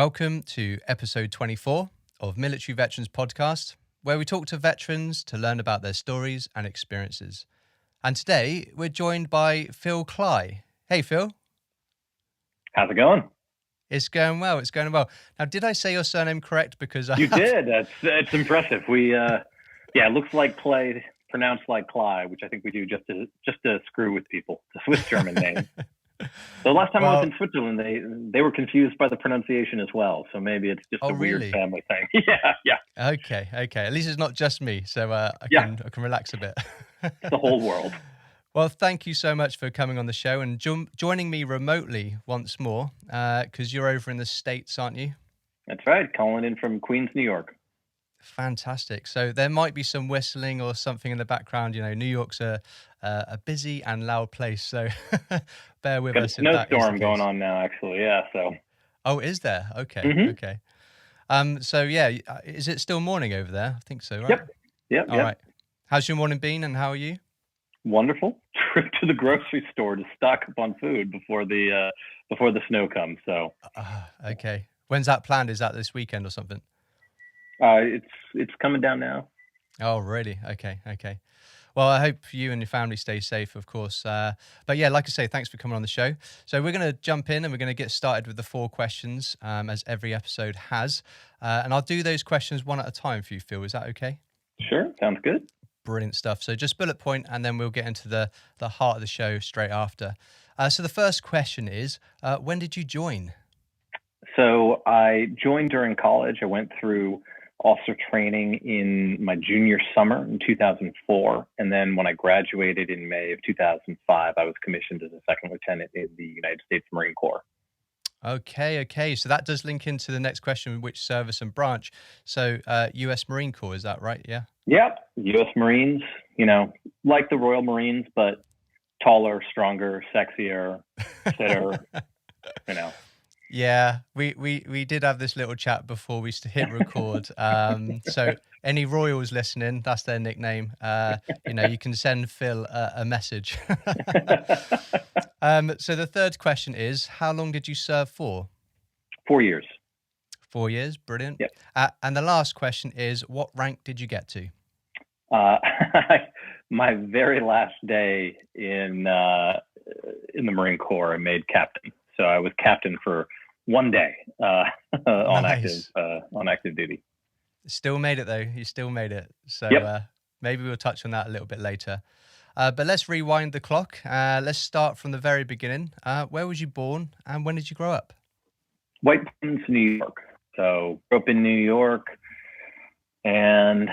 Welcome to episode 24 of Military Veterans Podcast, where we talk to veterans to learn about their stories and experiences. And today we're joined by Phil Klay. Hey, Phil. How's it going? It's going well. It's going well. Now, did I say your surname correct? Because you did. It's impressive. It looks like Klay, pronounced like Klay, which I think we do just to screw with people. It's a Swiss German name. So last time I was in Switzerland, they were confused by the pronunciation as well. So maybe it's just a weird family thing. Yeah. Okay. At least it's not just me, so I can relax a bit. It's the whole world. Well, thank you so much for coming on the show and joining me remotely once more, because you're over in the States, aren't you? That's right. Calling in from Queens, New York. Fantastic. So there might be some whistling or something in the background. You know, New York's a busy and loud place, so bear with us. Got a snowstorm going on now, actually. Yeah. So. Oh, is there? Okay. Mm-hmm. Okay. So yeah, is it still morning over there? I think so, right? Yep. All right. How's your morning been, and how are you? Wonderful. Trip to the grocery store to stock up on food before the snow comes. So. Okay. When's that planned? Is that this weekend or something? It's coming down now. Oh, really? Okay. Well, I hope you and your family stay safe, of course. But yeah, like I say, thanks for coming on the show. So we're going to jump in and we're going to get started with the 4 questions, as every episode has. And I'll do those questions one at a time for you, Phil. Is that okay? Sure. Sounds good. Brilliant stuff. So just bullet point, and then we'll get into the heart of the show straight after. So the first question is, when did you join? So I joined during college. I went through officer training in my junior summer in 2004. And then when I graduated in May of 2005, I was commissioned as a second lieutenant in the United States Marine Corps. Okay. So that does link into the next question, which service and branch. So US Marine Corps, is that right? Yeah. Yep. US Marines, like the Royal Marines, but taller, stronger, sexier, fitter, Yeah, we did have this little chat before we hit record. So any Royals listening, that's their nickname. You can send Phil a message. So the third question is, how long did you serve for? 4 years. 4 years, brilliant. Yep. And the last question is, what rank did you get to? My very last day in the Marine Corps, I made captain. So I was captain for 1 day on active duty. Still made it though. You still made it. So maybe we'll touch on that a little bit later. But let's rewind the clock. Let's start from the very beginning. Where was you born and when did you grow up? White Plains, New York. So grew up in New York, and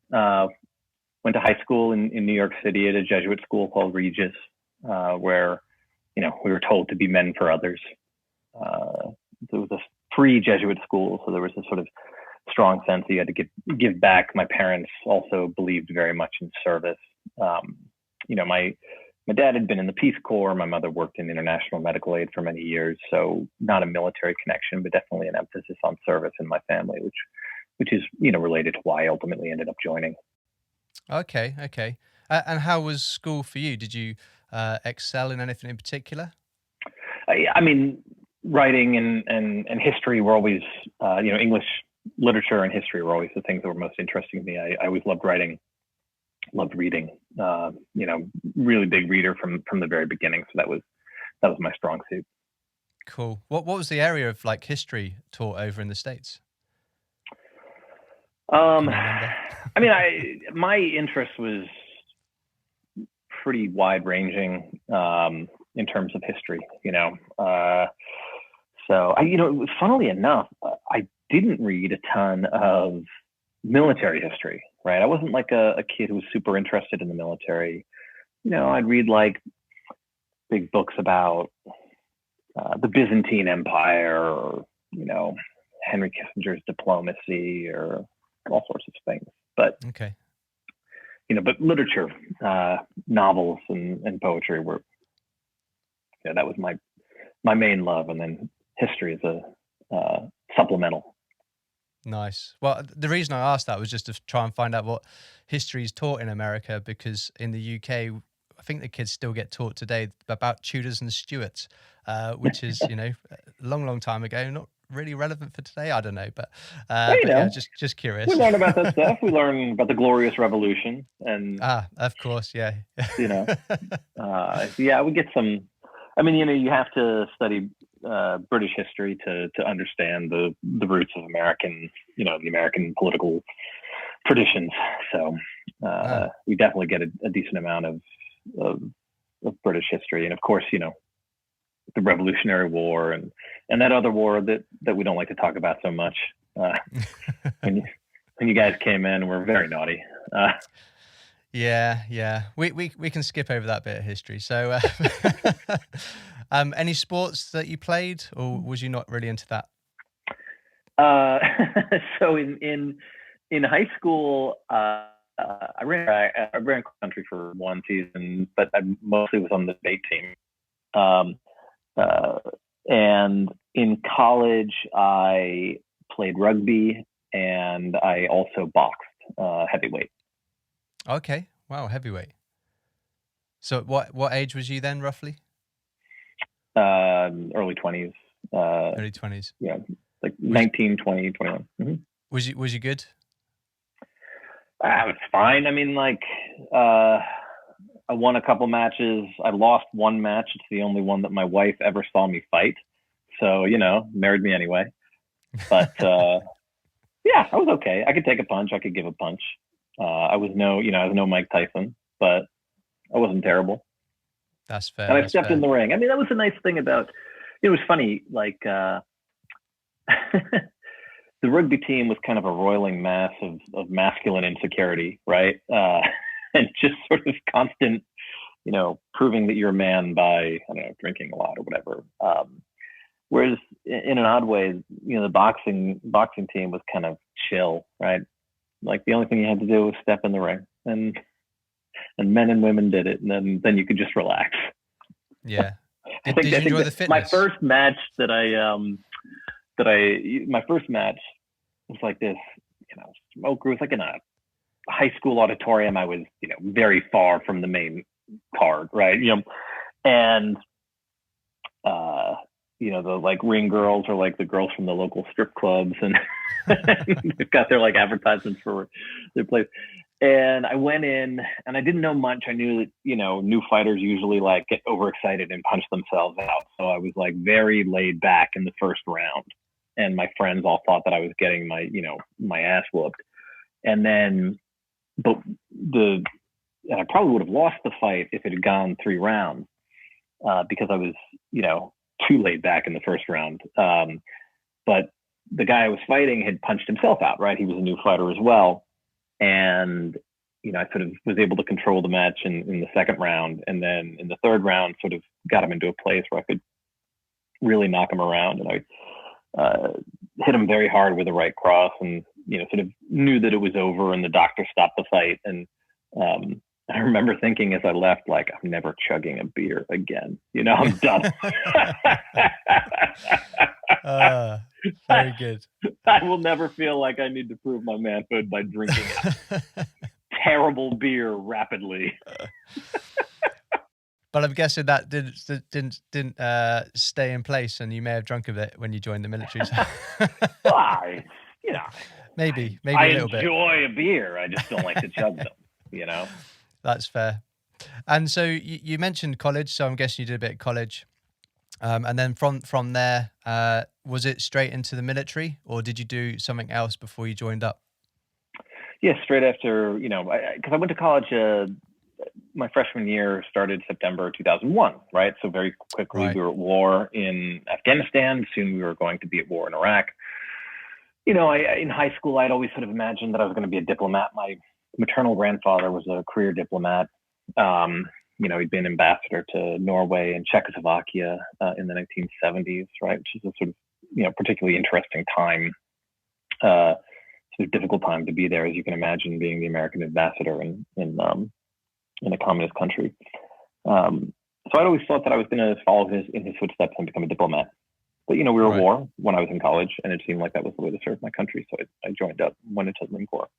went to high school in New York City at a Jesuit school called Regis, where we were told to be men for others. It was a free Jesuit school, so there was a sort of strong sense that you had to give back. My parents also believed very much in service. My dad had been in the Peace Corps. My mother worked in international medical aid for many years, so not a military connection, but definitely an emphasis on service in my family, which is related to why I ultimately ended up joining. Okay. And how was school for you? Did you excel in anything in particular? I mean, writing and history were always, English literature and history were always the things that were most interesting to me. I always loved writing, loved reading. Really big reader from the very beginning. So that was my strong suit. Cool. What was the area of history taught over in the States? My interest was pretty wide ranging in terms of history, So funnily enough, I didn't read a ton of military history, right? I wasn't like a kid who was super interested in the military. I'd read big books about the Byzantine Empire or, Henry Kissinger's diplomacy or all sorts of things. But, okay. But literature, novels and poetry were, that was my main love. And then history is a supplemental. Nice. Well, the reason I asked that was just to try and find out what history is taught in America, because in the UK, I think the kids still get taught today about Tudors and Stuarts, which is, you know, a long time ago, not really relevant for today. I don't know, but yeah, just curious. We learn about that stuff. We learn about the Glorious Revolution, and of course, yeah. You know, yeah, we get some. I mean, you know, you have to study British history to understand the roots of American, you know, the American political traditions. So we definitely get a decent amount of British history, and of course, you know, the Revolutionary War and that other war that we don't like to talk about so much. When you guys came in, we're very naughty. Yeah. We can skip over that bit of history. So, any sports that you played, or was you not really into that? So in high school, I ran cross country for one season, but I mostly was on the debate team. And in college, I played rugby, and I also boxed heavyweight. Okay. Wow, heavyweight. So what age was you then, roughly? Early 20s. Early 20s. Yeah, like 19, 20, 21. Mm-hmm. Was you good? It's fine. I mean, like, I won a couple matches. I lost one match. It's the only one that my wife ever saw me fight. So, you know, married me anyway. But yeah, I was okay. I could take a punch. I could give a punch. I was no Mike Tyson, but I wasn't terrible. That's fair. And I stepped in the ring. I mean, that was a nice thing about it. Was funny, like the rugby team was kind of a roiling mass of masculine insecurity, right? And just sort of constant, you know, proving that you're a man by, I don't know, drinking a lot or whatever. Whereas in an odd way, you know, the boxing team was kind of chill, right? Like the only thing you had to do was step in the ring, and men and women did it, and then you could just relax. Yeah. Did you enjoy the fitness? My first match my first match was like this, you know, smoke. It was like in a high school auditorium. I was, you know, very far from the main card, right? You know, and you know, the like ring girls are like the girls from the local strip clubs, and they've got their like advertisements for their place. And I went in, and I didn't know much. I knew that, you know, new fighters usually like get overexcited and punch themselves out. So I was like very laid back in the first round, and my friends all thought that I was getting my ass whooped. And then, and I probably would have lost the fight if it had gone 3 rounds, because I was, you know, too laid back in the first round. But the guy I was fighting had punched himself out, right? He was a new fighter as well. And, you know, I sort of was able to control the match in the second round. And then in the third round, sort of got him into a place where I could really knock him around. And I hit him very hard with a right cross, and, you know, sort of knew that it was over, and the doctor stopped the fight. And I remember thinking as I left, like, I'm never chugging a beer again. You know, I'm done. Very good. I will never feel like I need to prove my manhood by drinking terrible beer rapidly. But I'm guessing that didn't stay in place, and you may have drunk a bit when you joined the military. Well, you know, maybe a little bit. I enjoy a beer. I just don't like to chug them. You know. That's fair. And so you mentioned college, so I'm guessing you did a bit of college. And then from there, was it straight into the military, or did you do something else before you joined up? Yeah, straight after, you know, because I went to college, my freshman year started September 2001, right? So very quickly we were at war in Afghanistan. Soon we were going to be at war in Iraq. You know, in high school, I'd always sort of imagined that I was going to be a diplomat. My maternal grandfather was a career diplomat. You know, he'd been ambassador to Norway and Czechoslovakia in the 1970s, right? Which is a sort of, you know, particularly interesting time, sort of difficult time to be there, as you can imagine, being the American ambassador in a communist country. So I'd always thought that I was going to follow in his footsteps and become a diplomat. But, you know, we were at war when I was in college, and it seemed like that was the way to serve my country. So I joined up, went into the Marine Corps.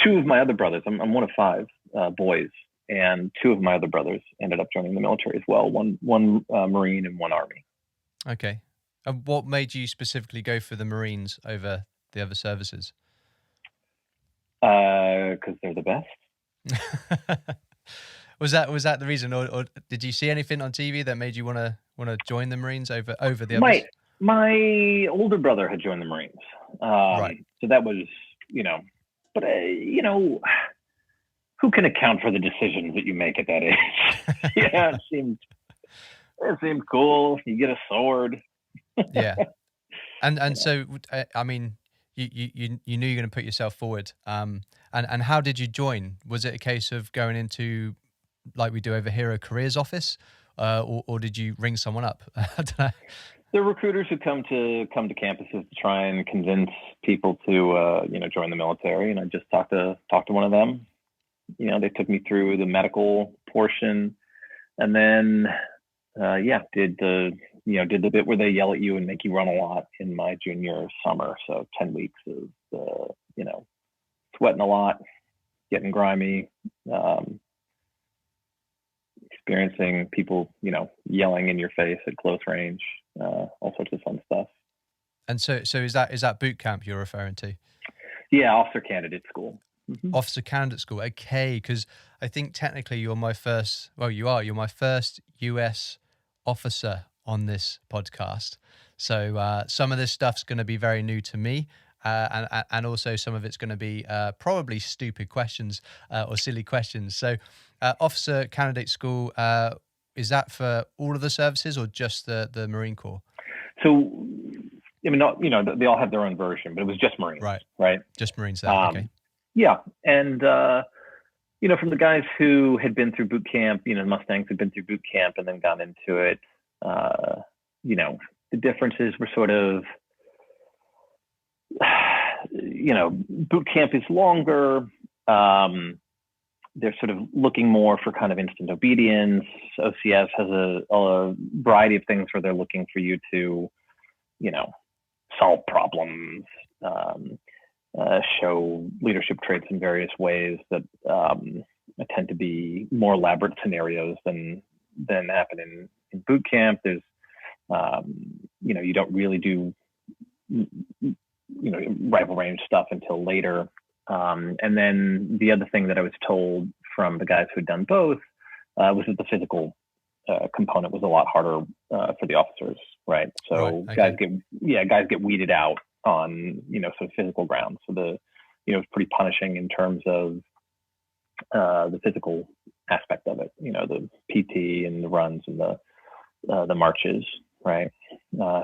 2 of my other brothers, I'm one of 5 boys, and two of my other brothers ended up joining the military as well. One Marine and one Army. Okay. And what made you specifically go for the Marines over the other services? Because they're the best. Was that the reason, or did you see anything on TV that made you want to join the Marines over the others? My older brother had joined the Marines, Right. so that was, but who can account for the decisions that you make at that age? Yeah, it seemed cool. You get a sword. Yeah, and so I mean, you knew you were going to put yourself forward. And how did you join? Was it a case of going into, like we do over here, a careers office, or did you ring someone up? I don't know. There are recruiters who come to campuses to try and convince people to join the military, and I just talked to one of them. They took me through the medical portion, and then did the bit where they yell at you and make you run a lot in my junior summer. So 10 weeks of sweating a lot, getting grimy, experiencing people yelling in your face at close range, all sorts of fun stuff. And so is that boot camp you're referring to? Yeah, officer candidate school. Mm-hmm. Officer candidate school. Okay, because I think technically you're my first US officer on this podcast. So some of this stuff's going to be very new to me. And also some of it's going to be probably stupid questions or silly questions. So officer candidate school, is that for all of the services or just the Marine Corps? So, I mean, they all have their own version, but it was just Marines, right? Just Marines there, okay. Yeah, and, from the guys who had been through boot camp, the Mustangs had been through boot camp and then got into it, the differences were sort of, boot camp is longer. They're sort of looking more for kind of instant obedience. OCS has a variety of things where they're looking for you to, solve problems, show leadership traits in various ways that tend to be more elaborate scenarios than happen in boot camp. There's, you don't really do, rifle range stuff until later. And then the other thing that I was told from the guys who had done both was that the physical component was a lot harder for the officers, right? So guys get weeded out on sort of physical grounds. So it's pretty punishing in terms of the physical aspect of it. The PT and the runs and the marches, right?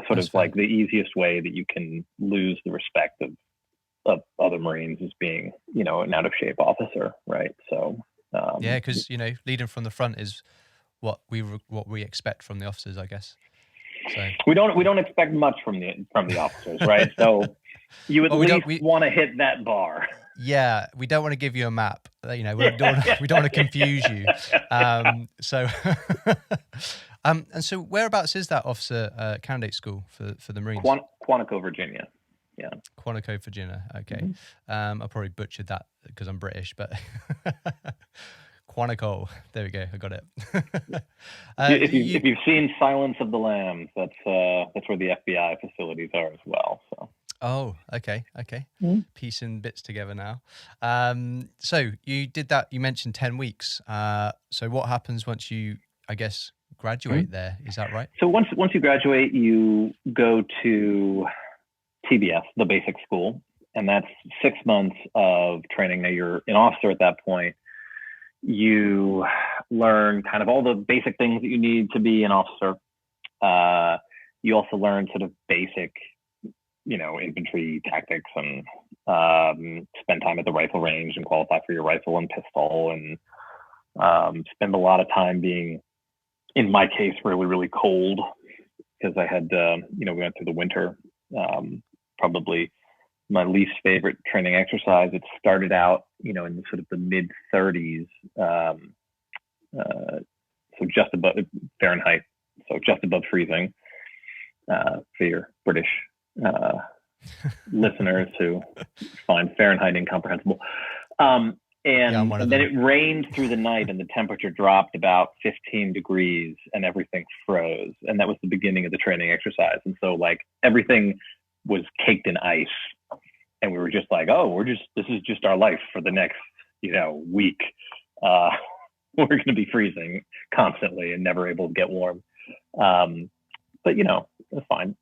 Sort of like the easiest way that you can lose the respect of other Marines is being an out of shape officer, right? So because leading from the front is what we expect from the officers, I guess. So we don't expect much from the officers, right? So you at least want to hit that bar. Yeah, we don't want to give you a map. We don't want to confuse you. And so whereabouts is that officer candidate school for the Marines? Quantico, Virginia. Yeah. Quantico, Virginia. Okay. Mm-hmm. I probably butchered that because I'm British, but Quantico. There we go. I got it. If you've seen Silence of the Lambs, that's where the FBI facilities are as well. So. Oh, okay. Mm-hmm. Piecing bits together now. So you did that. You mentioned 10 weeks. So what happens once you, I guess, graduate there? Is that right? So once you graduate, you go to TBS, the basic school, and that's 6 months of training. Now you're an officer at that point. You learn kind of all the basic things that you need to be an officer. You also learn sort of basic, infantry tactics and spend time at the rifle range and qualify for your rifle and pistol, and spend a lot of time being, in my case, really, really cold because I had, we went through the winter. Probably my least favorite training exercise. It started out, in sort of the mid 30s, so just above Fahrenheit, so just above freezing, for your British listeners who find Fahrenheit incomprehensible. Yeah, I'm and one of and then them. it rained through the night, and the temperature dropped about 15 degrees, and everything froze. And that was the beginning of the training exercise. And so like everything was caked in ice, and we were just like, oh, this is just our life for the next week. Uh, we're going to be freezing constantly and never able to get warm. But it was fine.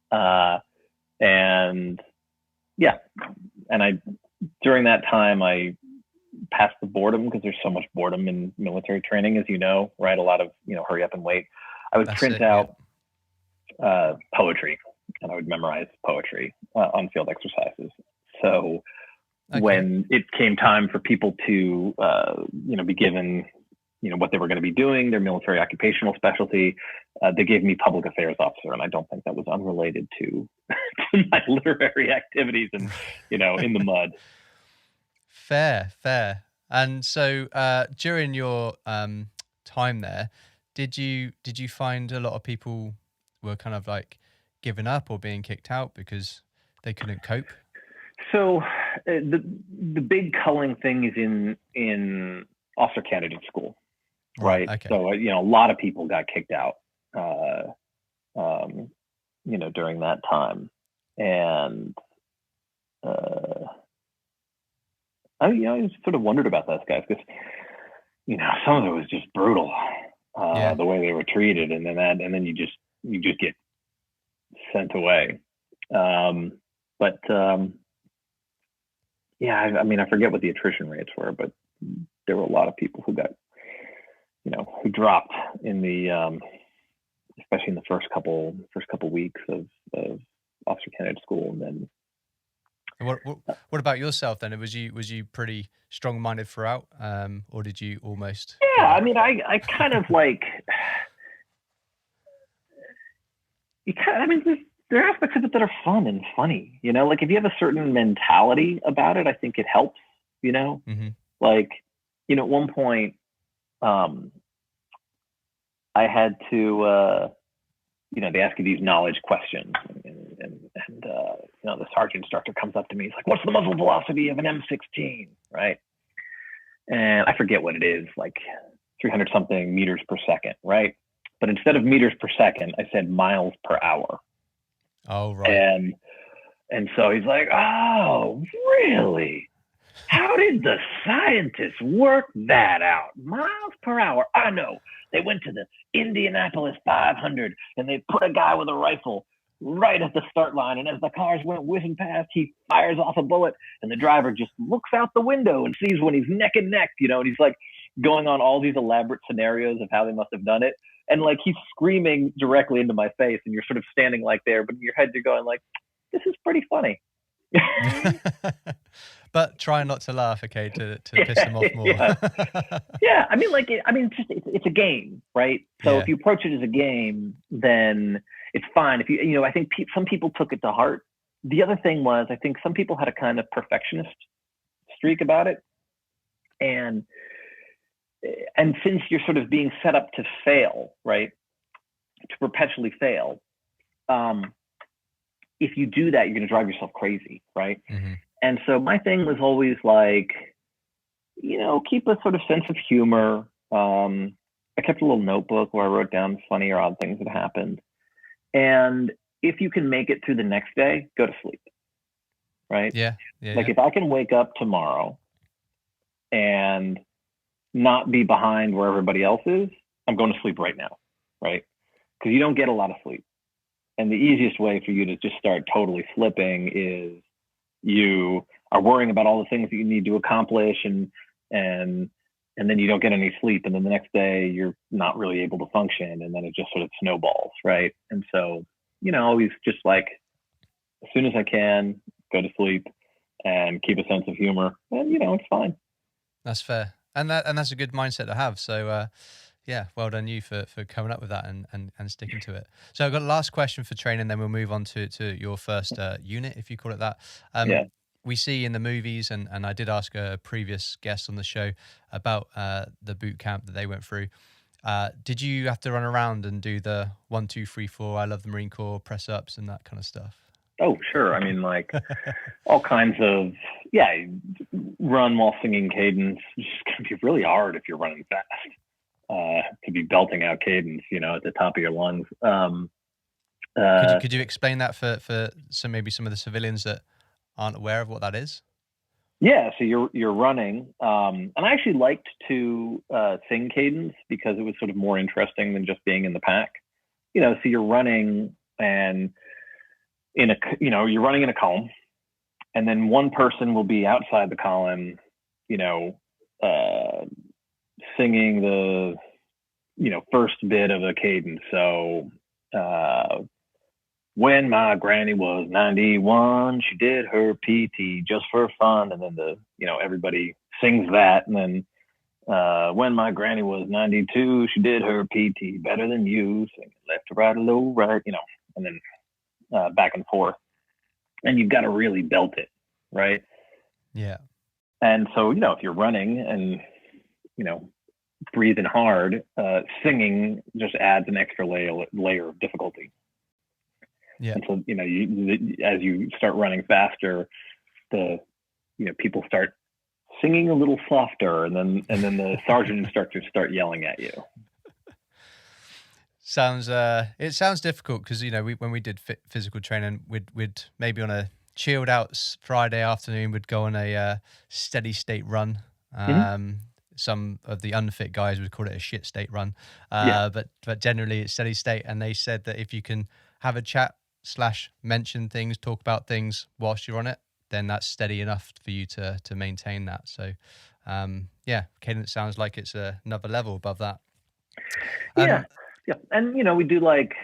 And yeah, and during that time I passed the boredom, because there's so much boredom in military training, as you know, right? A lot of hurry up and wait. I would That's print it. Yeah. out poetry, and I would memorize poetry on field exercises. So Okay. when it came time for people to be given what they were going to be doing, their military occupational specialty, they gave me public affairs officer, and I don't think that was unrelated to, to my literary activities and in the mud. Fair, fair. And so during your time there, did you find a lot of people were kind of like giving up or being kicked out because they couldn't cope? So the big culling thing is in officer candidate school, Right. right? Okay. So a lot of people got kicked out, uh, um, during that time, and uh, I just sort of wondered about those guys, because some of it was just brutal, Yeah. the way they were treated, and then you just get sent away. But yeah, I mean, I forget what the attrition rates were, but there were a lot of people who got, who dropped in the, especially in the first couple weeks of officer candidate school, and then. And what about yourself then? Was you pretty strong minded throughout, or did you almost Yeah, give I up? mean, I kind of like, I mean, there are aspects of it that are fun and funny, like if you have a certain mentality about it, I think it helps, you know, Hmm. like, at one point, um, I had to, they ask you these knowledge questions, and the sergeant instructor comes up to me. He's like, "What's the muzzle velocity of an M16?" Right, and I forget what it is, like 300 something meters per second, right? But instead of meters per second, I said miles per hour, Oh, right. and so he's like, "Oh, really? How did the scientists work that out? Miles per hour? I know. They went to the Indianapolis 500, and they put a guy with a rifle right at the start line. And as the cars went whizzing past, he fires off a bullet, and the driver just looks out the window and sees when he's neck and neck, and he's like going on all these elaborate scenarios of how they must have done it. And like he's screaming directly into my face, and you're sort of standing like there, but in your head you're going like, this is pretty funny. But try not to laugh, okay, to piss them off more. Yeah. Yeah, I mean, like, just it's a game, right? So if Yeah. you approach it as a game, then it's fine. If I think some people took it to heart. The other thing was, I think some people had a kind of perfectionist streak about it, and since you're sort of being set up to fail, right, to perpetually fail, if you do that, you're going to drive yourself crazy, right? Hmm. And so my thing was always like, keep a sort of sense of humor. I kept a little notebook where I wrote down funny or odd things that happened. And if you can make it through the next day, go to sleep, right? Yeah. Yeah. Like Yeah. if I can wake up tomorrow and not be behind where everybody else is, I'm going to sleep right now, right? Because you don't get a lot of sleep. And the easiest way for you to just start totally slipping is you are worrying about all the things that you need to accomplish, and then you don't get any sleep, and then the next day you're not really able to function, and then it just sort of snowballs, right? And so always just like, as soon as I can, go to sleep and keep a sense of humor, and it's fine. That's fair. And that's a good mindset to have. So yeah, well done you for coming up with that and sticking to it. So I've got a last question for training, then we'll move on to your first unit, if you call it that. Yeah. We see in the movies, and I did ask a previous guest on the show about the boot camp that they went through. Did you have to run around and do the 1, 2, 3, 4, I love the Marine Corps, press ups and that kind of stuff? Oh, sure. I mean, like all kinds of, yeah, run while singing cadence. It's just going to be really hard if you're running fast to be belting out cadence, at the top of your lungs. Could you explain that for some of the civilians that aren't aware of what that is? Yeah, so you're running, and I actually liked to sing cadence because it was sort of more interesting than just being in the pack. So you're running and you're running in a column, and then one person will be outside the column, singing the first bit of a cadence. So when my granny was 91, she did her PT just for fun. And then everybody sings that. And then when my granny was 92, she did her PT better than you, sing left to right, low right, and then back and forth. And you've got to really belt it, right? Yeah. And so, if you're running and, breathing hard, singing just adds an extra layer of difficulty. Yeah. And so, as you start running faster, people start singing a little softer, and then the sergeant instructors start yelling at you. It sounds difficult because when we did physical training, we'd maybe on a chilled out Friday afternoon, we'd go on a steady state run. Some of the unfit guys would call it a shit state run, but generally it's steady state. And they said that if you can have a chat / mention things, talk about things whilst you're on it, then that's steady enough for you to maintain that. So cadence sounds like it's another level above that. Yeah. And we do like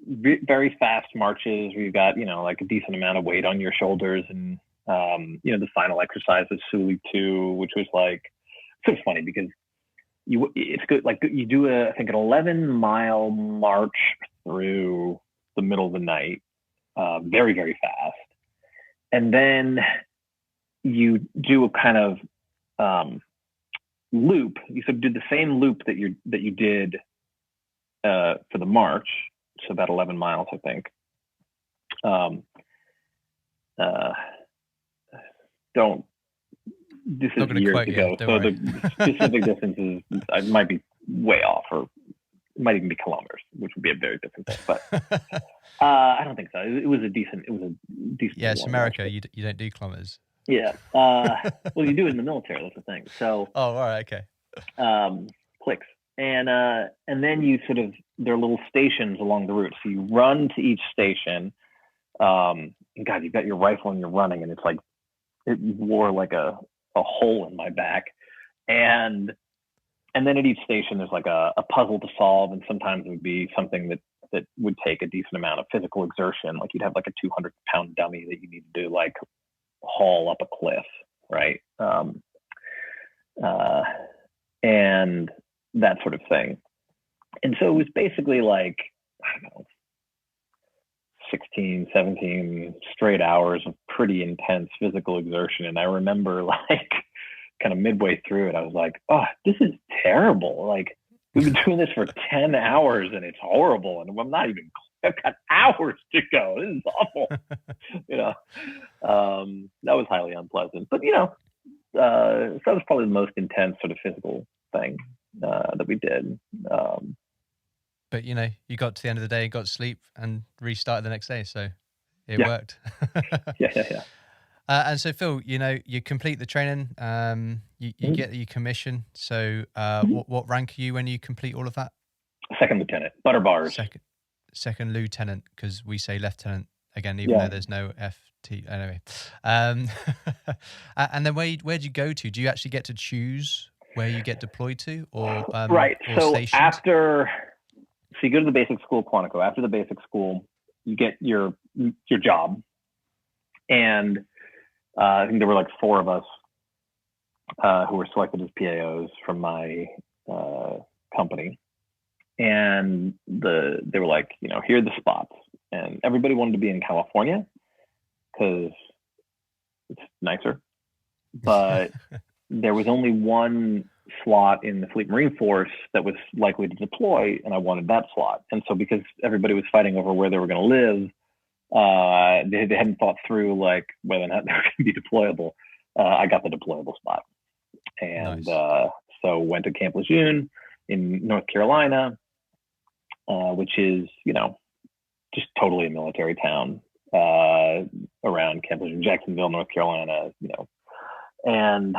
very fast marches where you've got like a decent amount of weight on your shoulders, and the final exercise is Suli 2, which was like sort of funny because it's good, like you do I think an 11-mile march through the middle of the night, very, very fast. And then you do a kind of loop. You sort of do the same loop that you did for the march. So about 11 miles, I think. This is years ago, so the specific distances I might be way off, or it might even be kilometers, which would be a very different thing. But I don't think so. It was a decent. Yeah, it's America. You don't do kilometers. Yeah. Well, you do it in the military. That's the thing. So. Oh, all right. Okay. Clicks, and then you sort of, there are little stations along the route. So you run to each station. And God, you've got your rifle and you're running, and it's like it wore like a hole in my back, and then at each station there's like a puzzle to solve, and sometimes it would be something that would take a decent amount of physical exertion, like you'd have like a 200-pound dummy that you need to do, like haul up a cliff, right? And that sort of thing. And so it was basically like, I don't know, 16, 17 straight hours of pretty intense physical exertion. And I remember like kind of midway through it, I was like, oh, this is terrible. Like we've been doing this for 10 hours and it's horrible. And I've got hours to go. This is awful. That was highly unpleasant, but so that was probably the most intense sort of physical thing that we did. But you got to the end of the day, got to sleep, and restarted the next day, so it worked. Yeah. And so, Phil, you complete the training, you get your commission. So, what rank are you when you complete all of that? Second lieutenant, butter bars. Second lieutenant, because we say lieutenant again, even though there's no FT. Anyway, and then where'd you go to? Do you actually get to choose where you get deployed to, or right? Or so stationed? So you go to the basic school, Quantico. After the basic school, you get your job, and I think there were like 4 of us who were selected as PAOs from my company, and they were like, here are the spots, and everybody wanted to be in California because it's nicer, but there was only one slot in the Fleet Marine Force that was likely to deploy, and I wanted that slot. And so because everybody was fighting over where they were going to live, They hadn't thought through like whether or not they were going to be deployable. I got the deployable spot, and Nice. so went to Camp Lejeune in North Carolina, which is just totally a military town around Camp Lejeune, Jacksonville, North Carolina, and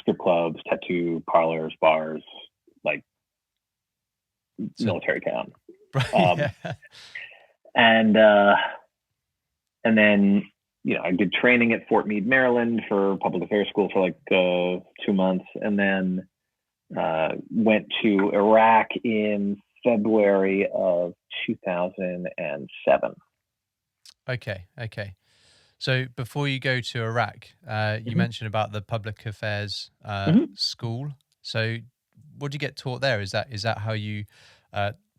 strip clubs, tattoo parlors, bars, like military town. Yeah. And then I did training at Fort Meade, Maryland for public affairs school for like 2 months, and then went to Iraq in February of 2007. Okay. So before you go to Iraq, you mentioned about the public affairs school. So what do you get taught there? Is that how you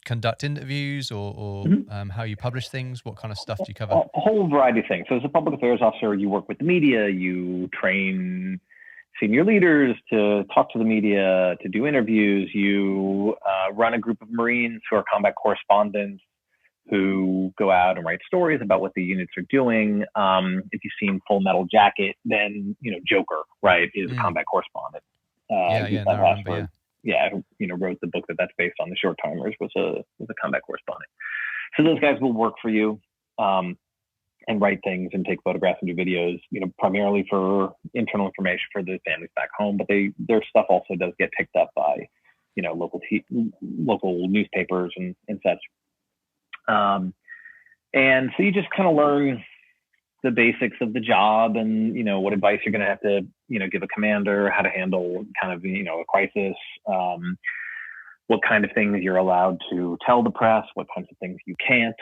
conduct interviews or how you publish things? What kind of stuff do you cover? A whole variety of things. So as a public affairs officer, you work with the media, you train senior leaders to talk to the media, to do interviews. You run a group of Marines who are combat correspondents who go out and write stories about what the units are doing. If you've seen Full Metal Jacket, then Joker, right, is a combat correspondent. I remember. Who wrote the book that's based on, the Short Timers, was a combat correspondent. So those guys will work for you and write things and take photographs and do videos, primarily for internal information for the families back home. But their stuff also does get picked up by local newspapers and such. And so you just kind of learn the basics of the job and, what advice you're going to have to, give a commander, how to handle kind of, a crisis, what kind of things you're allowed to tell the press, what kinds of things you can't,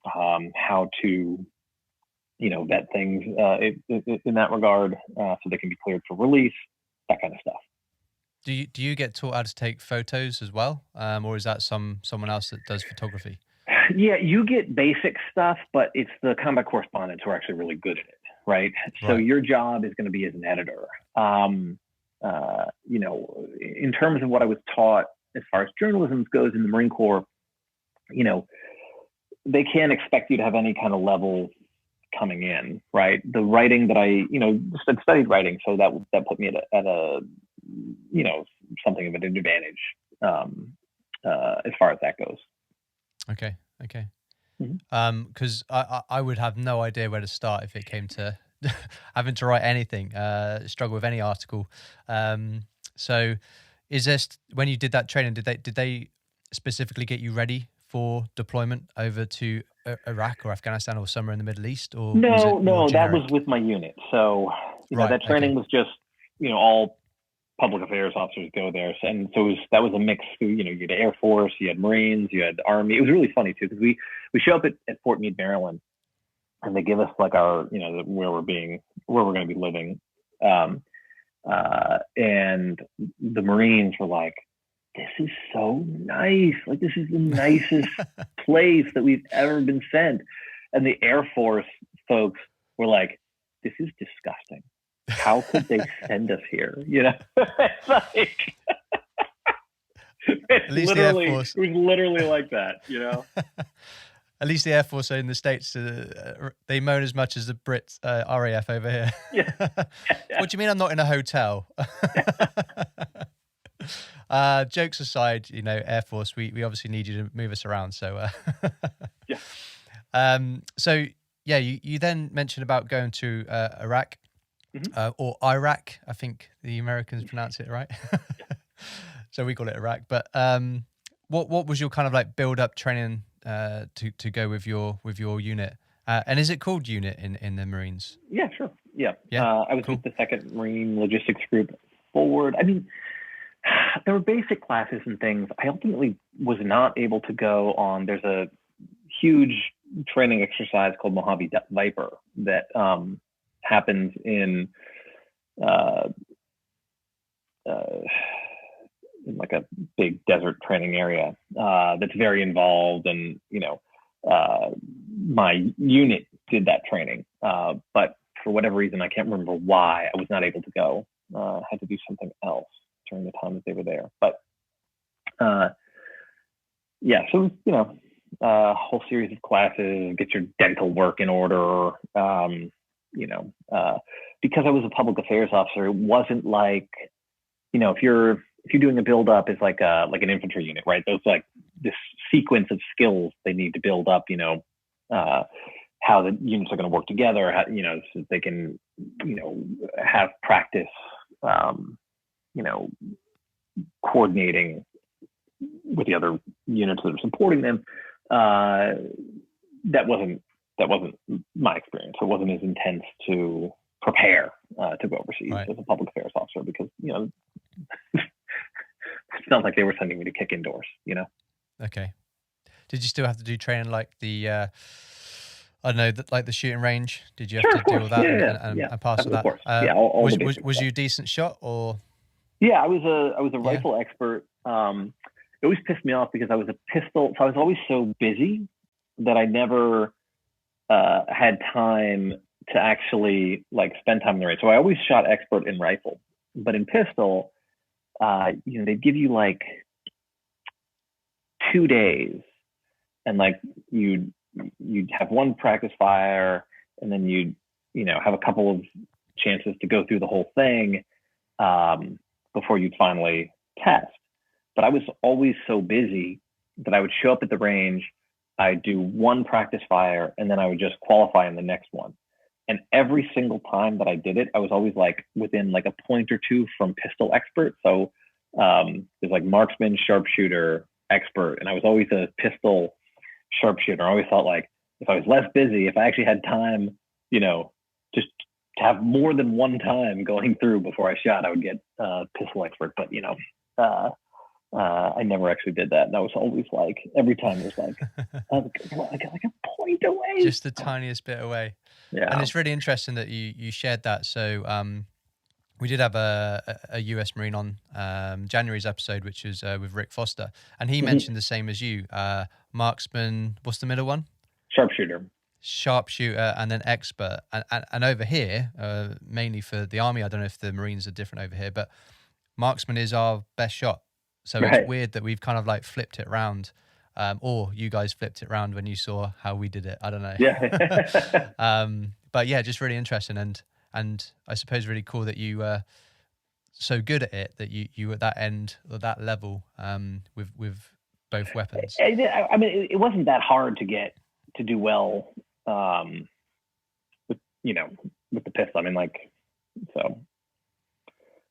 how to, vet things in that regard so they can be cleared for release, that kind of stuff. Do you get taught how to take photos as well? Or is that someone else that does photography? Yeah, you get basic stuff, but it's the combat correspondents who are actually really good at it, right? So your job is going to be as an editor. In terms of what I was taught as far as journalism goes in the Marine Corps, they can't expect you to have any kind of level coming in, right? The writing that I studied writing, so that put me at a something of an advantage as far as that goes. Okay. Because I would have no idea where to start if it came to having to write anything, struggle with any article. So is this, when you did that training, did they specifically get you ready for deployment over to Iraq or Afghanistan or somewhere in the Middle East? Or no, that was with my unit. So that training was just all public affairs officers go there, and so that was a mix. You had Air Force, you had Marines, you had Army. It was really funny too, because we show up at Fort Meade, Maryland, and they give us like our where we're going to be living, and the Marines were like, "This is so nice! Like, this is the nicest place that we've ever been sent." And the Air Force folks were like, "This is disgusting. How could they send us here?" It's like, At least the Air Force. It was literally like that, At least the Air Force in the States, they moan as much as the Brits, RAF over here. Yeah. What do you mean I'm not in a hotel? Jokes aside, Air Force, we obviously need you to move us around. So, So you then mentioned about going to Iraq. Or Iraq, I think the Americans pronounce it right. So we call it Iraq. But what was your kind of like build up training to go with your unit? And is it called unit in the Marines? Yeah, sure. Yeah. I was with the 2nd Marine Logistics Group Forward. I mean, there were basic classes and things. I ultimately was not able to go on. There's a huge training exercise called Mojave Viper that happens in like a big desert training area that's very involved, and my unit did that training, but for whatever reason, I can't remember why, I was not able to go. I had to do something else during the time that they were there. But so a whole series of classes, get your dental work in order. You know, because I was a public affairs officer, it wasn't like, you know, if you're doing a build up, it's like an infantry unit, right? There's like this sequence of skills they need to build up, you know, how the units are going to work together, how, you know, so they can, you know, have practice, you know, coordinating with the other units that are supporting them. That wasn't my experience. It wasn't as intense to prepare to go overseas as a public affairs officer, because, you know, it's not like they were sending me to kick indoors, you know. Okay. Did you still have to do training like the I don't know, like the shooting range? Did you have to deal with that and pass with that? Of course. All the basic was stuff. you a decent shot, or? Yeah, I was a rifle expert. It always pissed me off because I was a pistol, so I was always so busy that I never had time to actually like spend time in the range. So I always shot expert in rifle, but in pistol, you know, they'd give you like 2 days, and like you'd have one practice fire, and then you'd, you know, have a couple of chances to go through the whole thing before you'd finally test. But I was always so busy that I would show up at the range, I'd do one practice fire, and then I would just qualify in the next one. And every single time that I did it, I was always like within like a point or two from pistol expert. So there's like marksman, sharpshooter, expert, and I was always a pistol sharpshooter. I always felt like if I was less busy, if I actually had time, you know, just to have more than one time going through before I shot, I would get pistol expert. But, you know, I never actually did that. And I was always like, every time it was like, I got like a point away. Just the tiniest bit away. Yeah. And it's really interesting that you shared that. So we did have a US Marine on January's episode, which is with Rick Foster. And he mentioned the same as you, marksman, what's the middle one? Sharpshooter, and then expert. And over here, mainly for the Army, I don't know if the Marines are different over here, but marksman is our best shot. So it's weird that we've kind of like flipped it around, or you guys flipped it around when you saw how we did it. I don't know. Yeah. But yeah, just really interesting, and I suppose really cool that you were so good at it that you were at that end or that level with both weapons. I mean, it wasn't that hard to do well with, you know, with the pistol. I mean, like, so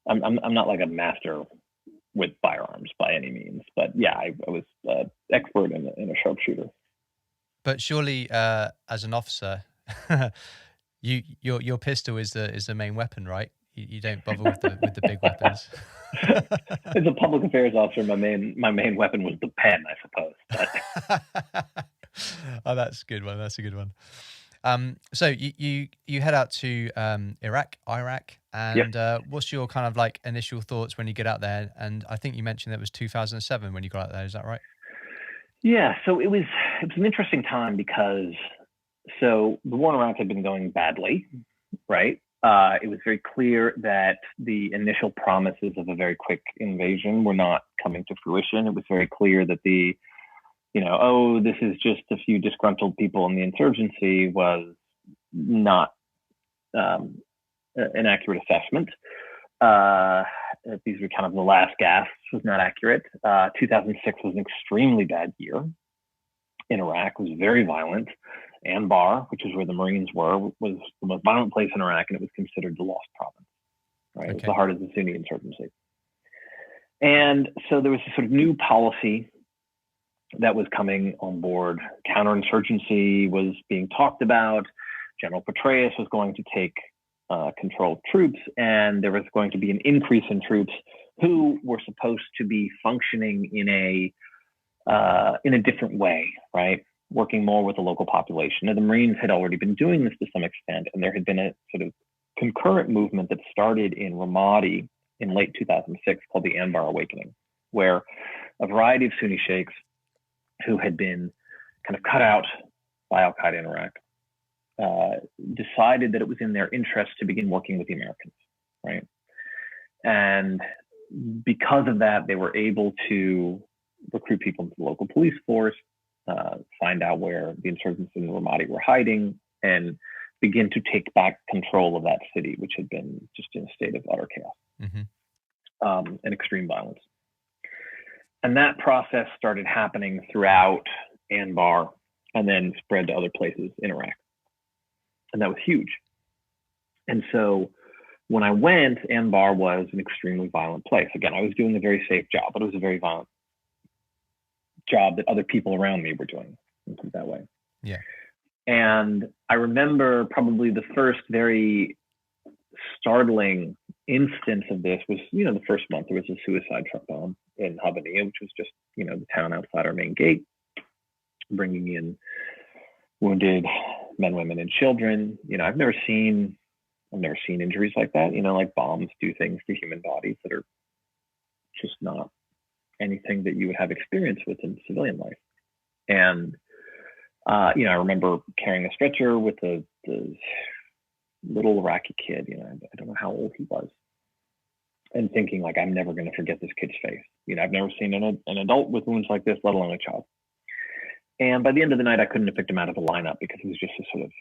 I'm not like a master with firearms by any means, but yeah, I was expert in a sharpshooter. But surely, as an officer, your pistol is the main weapon, right? You don't bother with the big weapons. As a public affairs officer, my main weapon was the pen, I suppose. But... Oh, that's a good one. That's a good one. So you head out to Iraq, and what's your kind of like initial thoughts when you get out there? And I think you mentioned that it was 2007 when you got out there. Is that right? Yeah. So it was an interesting time because so the war in Iraq had been going badly, right? It was very clear that the initial promises of a very quick invasion were not coming to fruition. It was very clear that the, you know, oh, this is just a few disgruntled people in the insurgency was not an accurate assessment. These were kind of the last gasps, was not accurate. 2006 was an extremely bad year in Iraq. It was very violent. Anbar, which is where the Marines were, was the most violent place in Iraq, and it was considered the lost province. Right, okay. It was the heart of the Sunni insurgency. And so there was a sort of new policy that was coming on board. Counterinsurgency was being talked about. General Petraeus was going to take control of troops, and there was going to be an increase in troops who were supposed to be functioning in a different way, right? Working more with the local population. Now, the Marines had already been doing this to some extent, and there had been a sort of concurrent movement that started in Ramadi in late 2006 called the Anbar Awakening, where a variety of Sunni sheikhs who had been kind of cut out by Al-Qaeda in Iraq decided that it was in their interest to begin working with the Americans, right? And because of that, they were able to recruit people into the local police force, find out where the insurgents in Ramadi were hiding, and begin to take back control of that city, which had been just in a state of utter chaos and extreme violence. And that process started happening throughout Anbar and then spread to other places in Iraq. And that was huge. And so when I went, Anbar was an extremely violent place. Again, I was doing a very safe job, but it was a very violent job that other people around me were doing, put it that way. Yeah. And I remember probably the first very startling instance of this was, the first month there was a suicide truck bomb in Habaniya, which was just, the town outside our main gate, bringing in wounded men, women, and children. I've never seen injuries like that. Like bombs do things to human bodies that are just not anything that you would have experience with in civilian life. And I remember carrying a stretcher with the little Iraqi kid. I don't know how old he was, and thinking like, I'm never going to forget this kid's face. I've never seen an adult with wounds like this, let alone a child. And by the end of the night, I couldn't have picked him out of the lineup because it was just a sort of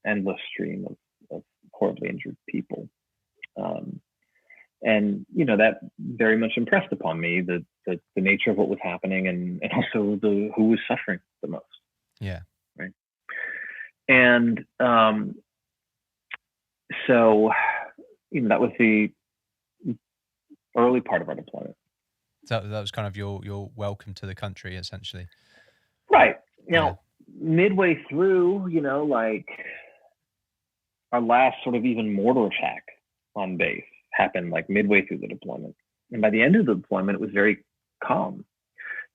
endless stream of horribly injured people. And that very much impressed upon me the nature of what was happening, and also who was suffering the most. Yeah. Right. And so that was the early part of our deployment. So that was kind of your welcome to the country, essentially. Right. Now, midway through, like our last sort of even mortar attack on base happened like midway through the deployment. And by the end of the deployment, it was very calm.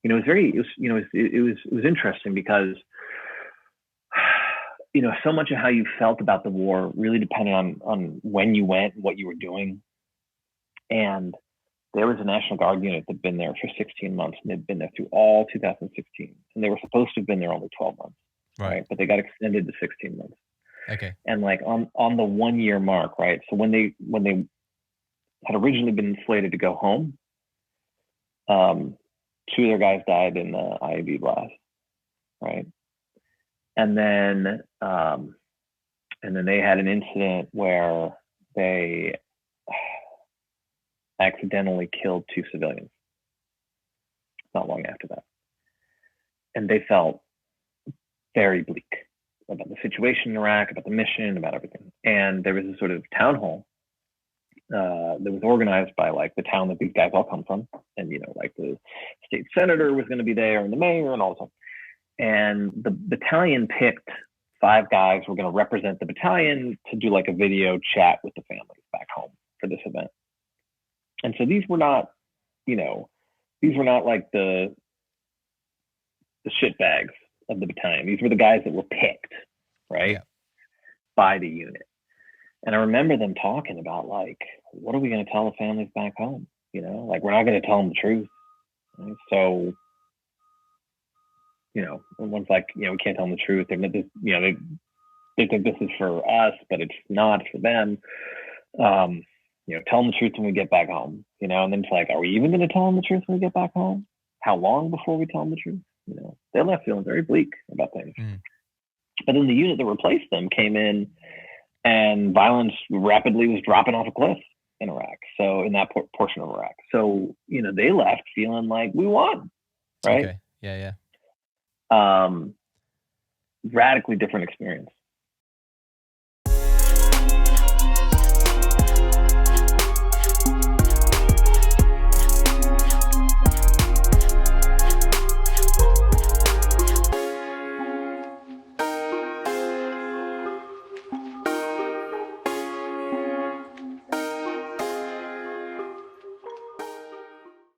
It was interesting because, so much of how you felt about the war really depended on when you went and what you were doing. And there was a National Guard unit that had been there for 16 months, and they'd been there through all 2016. And they were supposed to have been there only 12 months, right? But they got extended to 16 months. Okay. And like on the 1 year mark, right? So when they had originally been slated to go home, 2 of their guys died in the IED blast, right? And then they had an incident where they accidentally killed 2 civilians not long after that. And they felt very bleak about the situation in Iraq, about the mission, about everything. And there was a sort of town hall that was organized by like the town that these guys all come from. And, like the state senator was going to be there and the mayor and all that. And the battalion picked 5 guys who were going to represent the battalion to do like a video chat with the families back home for this event. And so these were not like the shit bags of the battalion. These were the guys that were picked, right, by the unit. And I remember them talking about like, what are we going to tell the families back home? Like we're not going to tell them the truth. Right? So, one's like, we can't tell them the truth. They think this is for us, but it's not for them. Tell them the truth when we get back home, and then it's like, are we even going to tell them the truth when we get back home? How long before we tell them the truth? They left feeling very bleak about things. But then the unit that replaced them came in, and violence rapidly was dropping off a cliff in Iraq. So in that portion of Iraq. So, they left feeling like we won, right? Okay. Yeah. Radically different experience.